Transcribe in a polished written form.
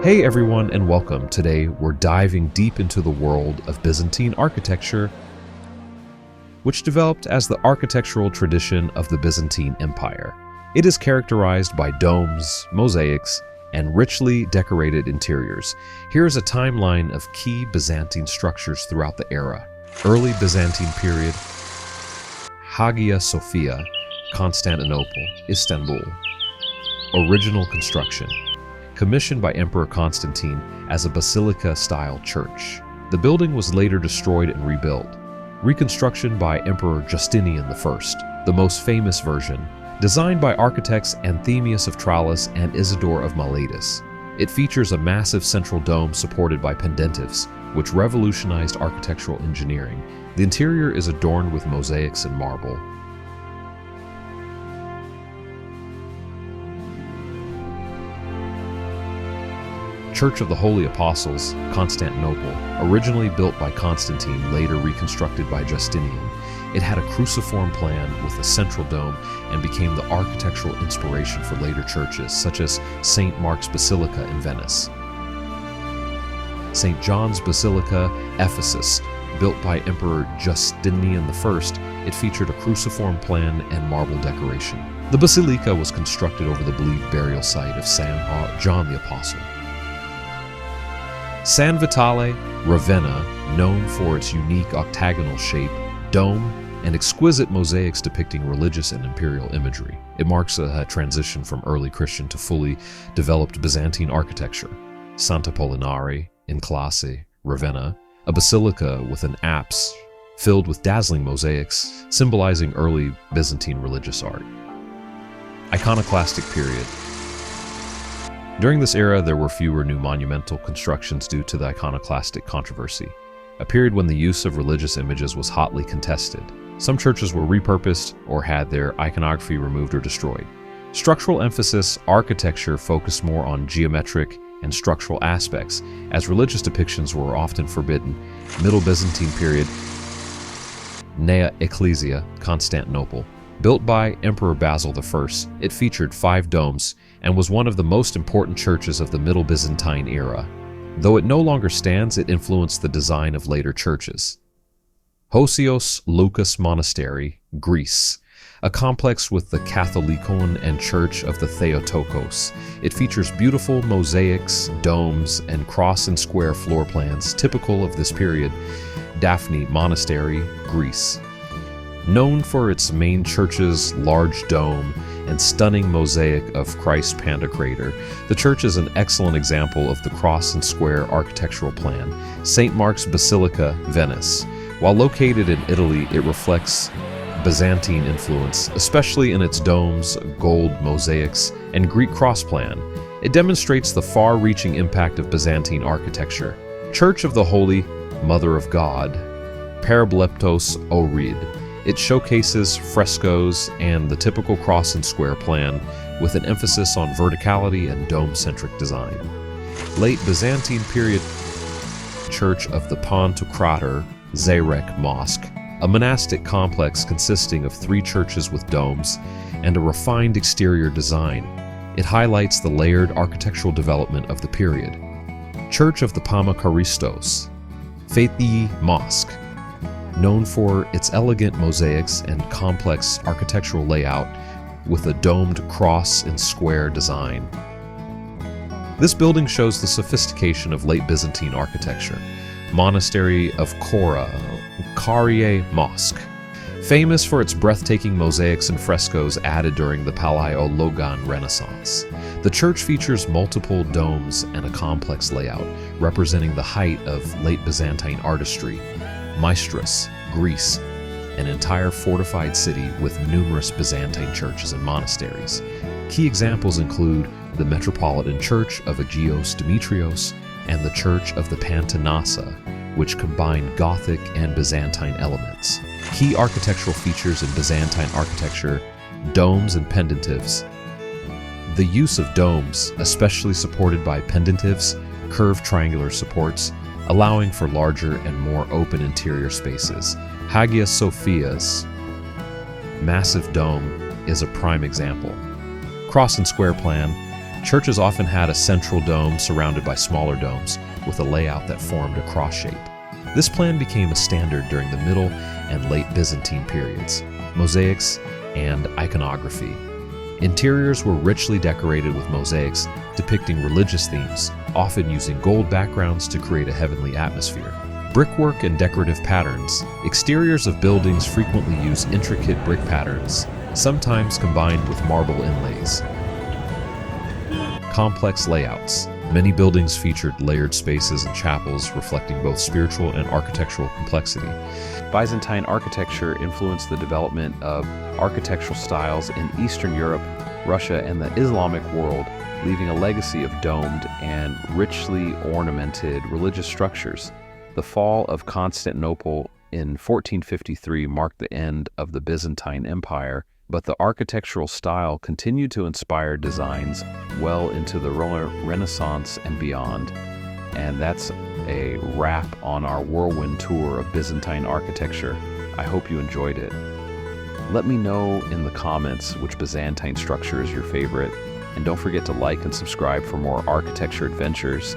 Hey everyone, and welcome. Today we're diving deep into the world of Byzantine architecture, which developed as the architectural tradition of the Byzantine Empire. It is characterized by domes, mosaics, and richly decorated interiors. Here is a timeline of key Byzantine structures throughout the era. Early Byzantine period, Hagia Sophia, Constantinople, Istanbul. Original construction. Commissioned by Emperor Constantine as a basilica-style church. The building was later destroyed and rebuilt. Reconstruction by Emperor Justinian I, the most famous version, designed by architects Anthemius of Tralles and Isidore of Miletus. It features a massive central dome supported by pendentives, which revolutionized architectural engineering. The interior is adorned with mosaics and marble. Church of the Holy Apostles, Constantinople, originally built by Constantine, later reconstructed by Justinian. It had a cruciform plan with a central dome and became the architectural inspiration for later churches, such as St. Mark's Basilica in Venice. St. John's Basilica, Ephesus, built by Emperor Justinian I, it featured a cruciform plan and marble decoration. The basilica was constructed over the believed burial site of St. John the Apostle. San Vitale, Ravenna, known for its unique octagonal shape, dome, and exquisite mosaics depicting religious and imperial imagery. It marks a transition from early Christian to fully developed Byzantine architecture. Sant'Apollinare in Classe, Ravenna, a basilica with an apse filled with dazzling mosaics, symbolizing early Byzantine religious art. Iconoclastic period. During this era, there were fewer new monumental constructions due to the iconoclastic controversy, a period when the use of religious images was hotly contested. Some churches were repurposed or had their iconography removed or destroyed. Structural emphasis, architecture focused more on geometric and structural aspects, as religious depictions were often forbidden. Middle Byzantine period, Nea Ecclesia, Constantinople. Built by Emperor Basil I, it featured 5 domes and was one of the most important churches of the Middle Byzantine era. Though it no longer stands, it influenced the design of later churches. Hosios Loukas Monastery, Greece, a complex with the Catholicon and Church of the Theotokos. It features beautiful mosaics, domes, and cross and square floor plans typical of this period. Daphne Monastery, Greece. Known for its main church's large dome and stunning mosaic of Christ Pantocrator, the church is an excellent example of the cross and square architectural plan. St. Mark's Basilica, Venice. While located in Italy, it reflects Byzantine influence, especially in its domes, gold mosaics, and Greek cross plan. It demonstrates the far-reaching impact of Byzantine architecture. Church of the Holy Mother of God, Parableptos Ohrid. It showcases frescoes and the typical cross and square plan, with an emphasis on verticality and dome-centric design. Late Byzantine period, Church of the Pantocrator, Zarek Mosque, a monastic complex consisting of 3 churches with domes and a refined exterior design. It highlights the layered architectural development of the period. Church of the Pamakaristos, Fethi Mosque, known for its elegant mosaics and complex architectural layout with a domed cross and square design. This building shows the sophistication of late Byzantine architecture. Monastery of Chora, Karie Mosque, famous for its breathtaking mosaics and frescoes added during the Palaiologan Renaissance. The church features multiple domes and a complex layout, representing the height of late Byzantine artistry. Maestros, Greece, an entire fortified city with numerous Byzantine churches and monasteries. Key examples include the Metropolitan Church of Agios Demetrios and the Church of the Pantanassa, which combined Gothic and Byzantine elements. Key architectural features in Byzantine architecture, domes and pendentives. The use of domes, especially supported by pendentives, curved triangular supports, allowing for larger and more open interior spaces. Hagia Sophia's massive dome is a prime example. Cross and square plan, Churches often had a central dome surrounded by smaller domes, with a layout that formed a cross shape. This plan became a standard during the Middle and Late Byzantine periods, mosaics and iconography. Interiors were richly decorated with mosaics depicting religious themes, often using gold backgrounds to create a heavenly atmosphere. Brickwork and decorative patterns. Exteriors of buildings frequently use intricate brick patterns, sometimes combined with marble inlays. Complex layouts. Many buildings featured layered spaces and chapels reflecting both spiritual and architectural complexity. Byzantine architecture influenced the development of architectural styles in Eastern Europe, Russia, and the Islamic world, leaving a legacy of domed and richly ornamented religious structures. The fall of Constantinople in 1453 marked the end of the Byzantine Empire, but the architectural style continued to inspire designs well into the Renaissance and beyond. And that's a wrap on our whirlwind tour of Byzantine architecture. I hope you enjoyed it. Let me know in the comments which Byzantine structure is your favorite, and don't forget to like and subscribe for more architecture adventures.